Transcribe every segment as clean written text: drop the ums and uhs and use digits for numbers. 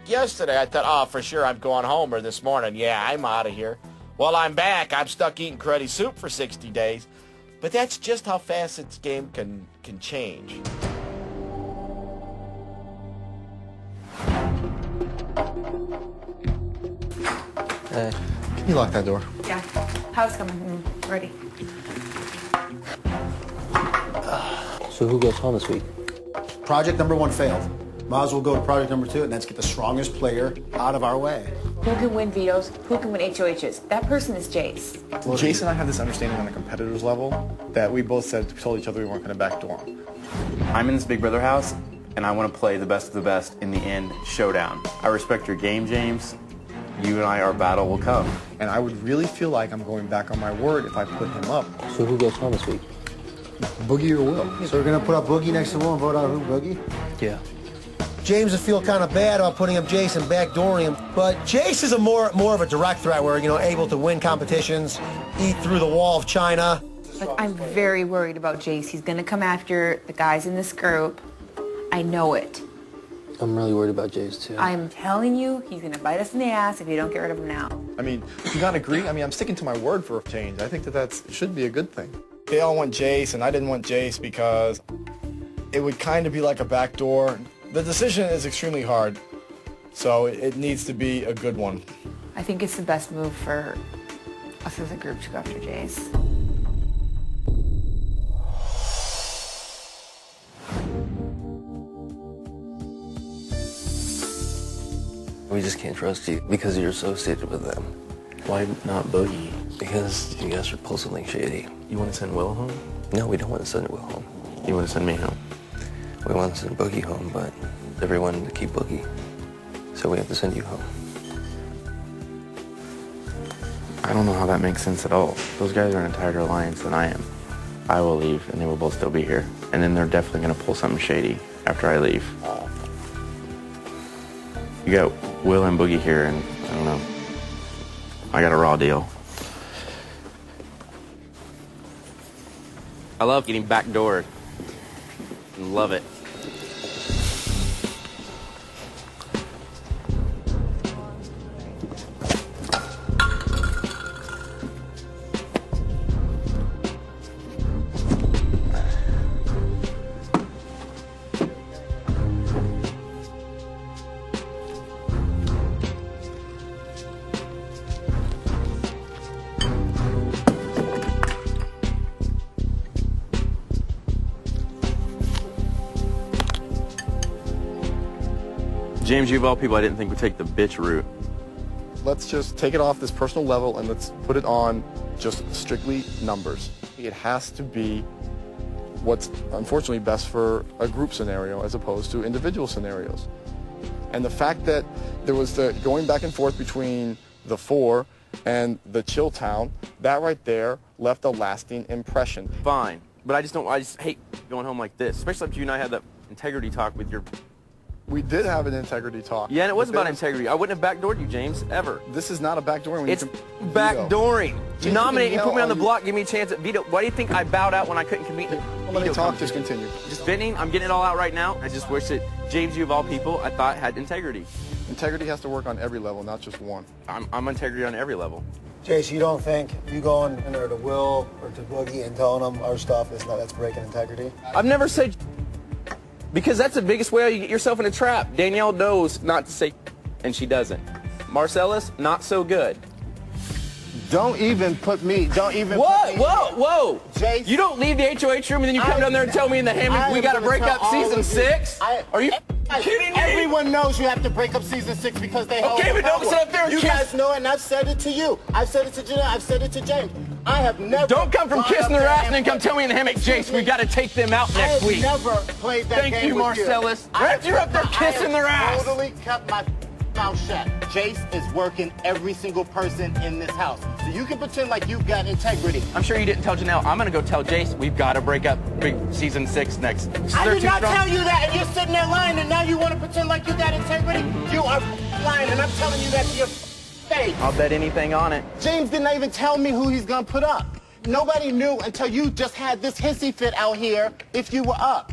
yesterday. I thought, oh, for sure I'm going home, or this morning, yeah, I'm out of here. Well, I'm back. I'm stuck eating cruddy soup for 60 days. But that's just how fast this game can change. Hey, can you lock that door? Yeah. House coming. Ready. So who goes home this week? Project number 1 failed. Might as well go to project number 2 and let's get the strongest player out of our way. Who can win vetoes? Who can win HOHs? That person is Jace. Well, Jace and I have this understanding on the competitors level that we both told each other we weren't going to backdoor him. I'm in this big brother house, and I want to play the best of the best in the end showdown. I respect your game, James. You and I, our battle will come. And I would really feel like I'm going back on my word if I put him up. So who goes home this week? Boogie or Will? So we're going to put up Boogie next to Will and vote out who, Boogie? Yeah. James would feel kind of bad about putting up Jace and backdooring him, but Jace is a more of a direct threat where, you know, able to win competitions, eat through the wall of China. Like, I'm very worried about Jace. He's going to come after the guys in this group. I know it. I'm really worried about Jace, too. I'm telling you, he's going to bite us in the ass if you don't get rid of him now. I mean, you gotta agree. I mean, I'm sticking to my word for a change. I think that should be a good thing. They all want Jace, and I didn't want Jace because it would kind of be like a backdoor. The decision is extremely hard, so it needs to be a good one. I think it's the best move for us as a group to go after Jace. We just can't trust you because you're associated with them. Why not Boogie? Because you guys repulse something shady. You want to send Will home? No, we don't want to send Will home. You want to send me home? We want to send Boogie home, but everyone to keep Boogie. So we have to send you home. I don't know how that makes sense at all. Those guys are in a tighter alliance than I am. I will leave, and they will both still be here. And then they're definitely going to pull something shady after I leave. You got Will and Boogie here, and I don't know. I got a raw deal. I love getting backdoored. Love it. James, you of all people I didn't think would take the bitch route. Let's just take it off this personal level and let's put it on just strictly numbers. It has to be what's unfortunately best for a group scenario as opposed to individual scenarios. And the fact that there was the going back and forth between the 4 and the chill town, that right there left a lasting impression. Fine, but I just hate going home like this, especially after you and I had that integrity talk with your... We did have an integrity talk. Yeah, and it was about integrity. I wouldn't have backdoored you, James, ever. This is not a backdooring. It's backdooring. You nominate me, put me on the block, give me a chance at veto. Why do you think I bowed out when I couldn't compete in the veto Let me talk, competition? just continue. Just venting, I'm getting it all out right now. I just wish that James, you of all people, I thought had integrity. Integrity has to work on every level, not just one. I'm integrity on every level. Jace, you don't think if you go in there to Will or to Boogie and telling them our stuff, that's breaking integrity? I've never said... Because that's the biggest way you get yourself in a trap. Danielle knows not to say, and she doesn't. Marcellus, not so good. Don't even put me. Whoa! Jace, you don't leave the HOH room and then you come down there and tell me in the hammock we got to break up season 6? Are you kidding me? Everyone knows you have to break up season 6 because they hold Okay, but don't power. sit up there and you kiss. guys know it, and I've said it to you. I've said it to Jenna. I've said it to James. I have never. Don't come from kissing their ass and then come tell me in the hammock, Jace, we got to take them out next week. I have never played that game Thank you, with Marcellus. you. You're up there kissing their I ass. have totally kept my mouth shut. Jace is working every single person in this house. So you can pretend like you've got integrity. I'm sure you didn't tell Janelle. I'm going to go tell Jace we've got to break up big season 6 next. I did not tell you that, and you're sitting there lying, and now you want to pretend like you got integrity? You are lying, and I'm telling you that to your face. I'll bet anything on it. James didn't even tell me who he's going to put up. Nobody knew until you just had this hissy fit out here if you were up.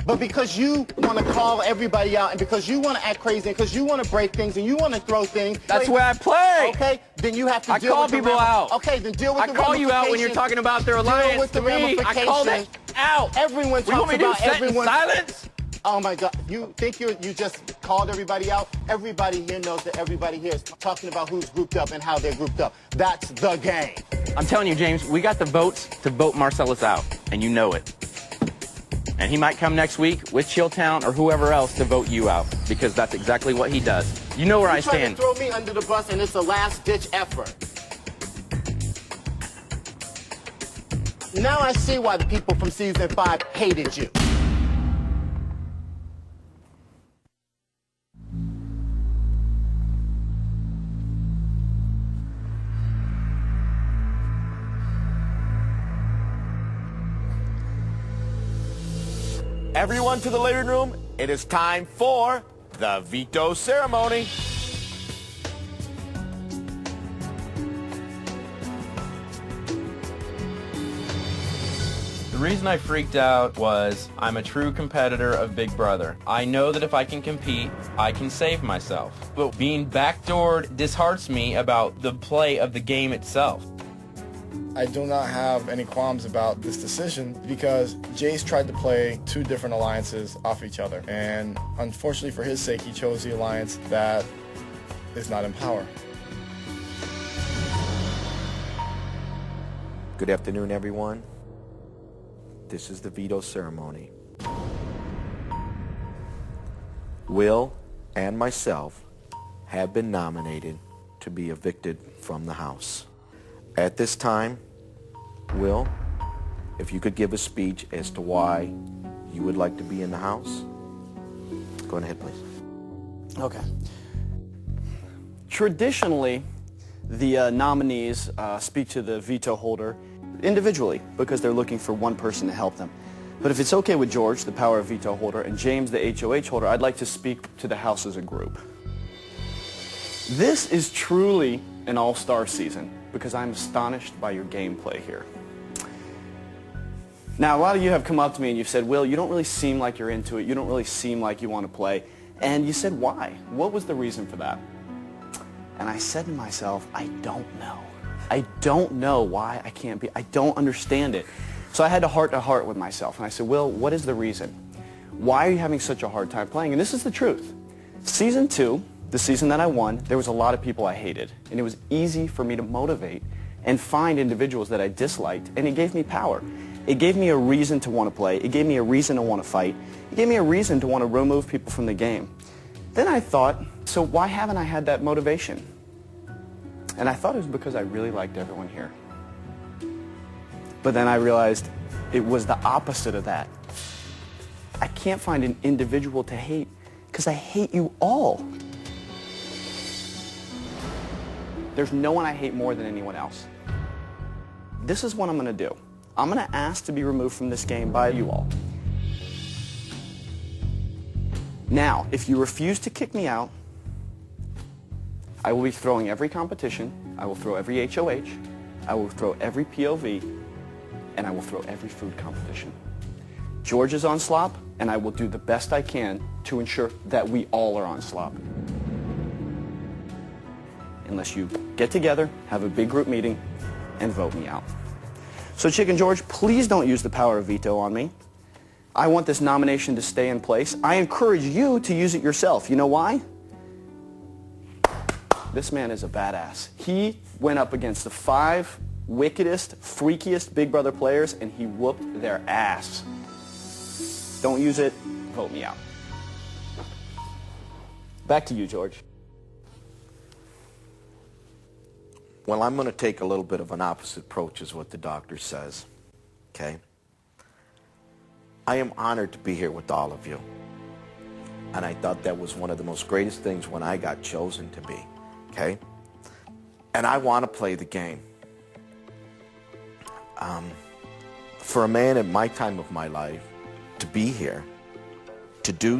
But because you want to call everybody out and because you want to act crazy and because you want to break things and you want to throw things. That's the way I play. Okay, then you have to I deal call with people out. Okay, then deal with the I call you out when you're talking about their alliance to me. I call that out. Everyone You want talks me to about sit in everyone. silence? Oh my God! You think you just called everybody out? Everybody here knows that everybody here is talking about who's grouped up and how they're grouped up. That's the game. I'm telling you, James, we got the votes to vote Marcellus out, and you know it. And he might come next week with Chilltown or whoever else to vote you out, because that's exactly what he does. You know where I stand. You're trying to throw me under the bus, and it's a last-ditch effort. Now I see why the people from Season 5 hated you. Everyone to the living room. It is time for the veto ceremony. The reason I freaked out was I'm a true competitor of Big Brother. I know that if I can compete, I can save myself. But being backdoored disheartens me about the play of the game itself. I do not have any qualms about this decision because Jace tried to play two different alliances off each other. And unfortunately for his sake, he chose the alliance that is not in power. Good afternoon, everyone. This is the veto ceremony. Will and myself have been nominated to be evicted from the house. At this time, Will, if you could give a speech as to why you would like to be in the house. Go ahead, please. Okay. Traditionally, the nominees speak to the veto holder individually because they're looking for one person to help them. But if it's okay with George, the power of veto holder, and James, the HOH holder, I'd like to speak to the house as a group. This is truly an all-star season because I'm astonished by your gameplay here. Now, a lot of you have come up to me and you've said, Will, you don't really seem like you're into it. You don't really seem like you want to play. And you said, why? What was the reason for that? And I said to myself, I don't know. I don't know why I can't be. I don't understand it. So I had a heart-to-heart with myself. And I said, Will, what is the reason? Why are you having such a hard time playing? And this is the truth. Season 2, the season that I won, there was a lot of people I hated. And it was easy for me to motivate and find individuals that I disliked. And it gave me power. It gave me a reason to want to play. It gave me a reason to want to fight. It gave me a reason to want to remove people from the game. Then I thought, so why haven't I had that motivation? And I thought it was because I really liked everyone here. But then I realized it was the opposite of that. I can't find an individual to hate because I hate you all. There's no one I hate more than anyone else. This is what I'm going to do. I'm going to ask to be removed from this game by you all. Now, if you refuse to kick me out, I will be throwing every competition, I will throw every HOH, I will throw every POV, and I will throw every food competition. George is on slop, and I will do the best I can to ensure that we all are on slop. Unless you get together, have a big group meeting, and vote me out. So Chicken George, please don't use the power of veto on me. I want this nomination to stay in place. I encourage you to use it yourself. You know why? This man is a badass. He went up against the 5 wickedest, freakiest Big Brother players, and he whooped their ass. Don't use it. Vote me out. Back to you, George. Well, I'm going to take a little bit of an opposite approach is what the doctor says, okay? I am honored to be here with all of you. And I thought that was one of the most greatest things when I got chosen to be, okay? And I want to play the game. For a man at my time of my life to be here, to do